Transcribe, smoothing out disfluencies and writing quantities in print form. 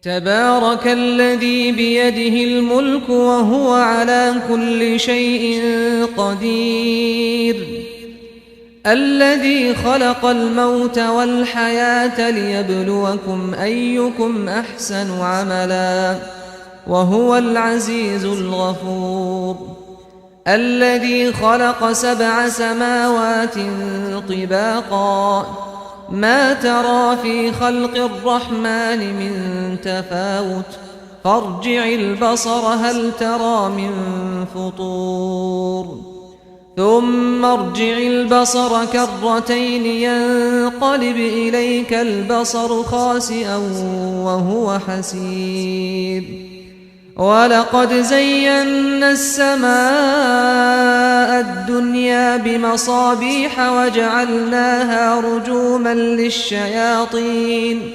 تبارك الذي بيده الملك وهو على كل شيء قدير الذي خلق الموت والحياة ليبلوكم أيكم أحسن عملا وهو العزيز الغفور الذي خلق 7 سماوات طباقا ما ترى في خلق الرحمن من تفاوت فارجع البصر هل ترى من فطور ثم ارجع البصر كرتين ينقلب إليك البصر خاسئا وهو حسير ولقد زينا السماء الدنيا بمصابيح وجعلناها رجوما للشياطين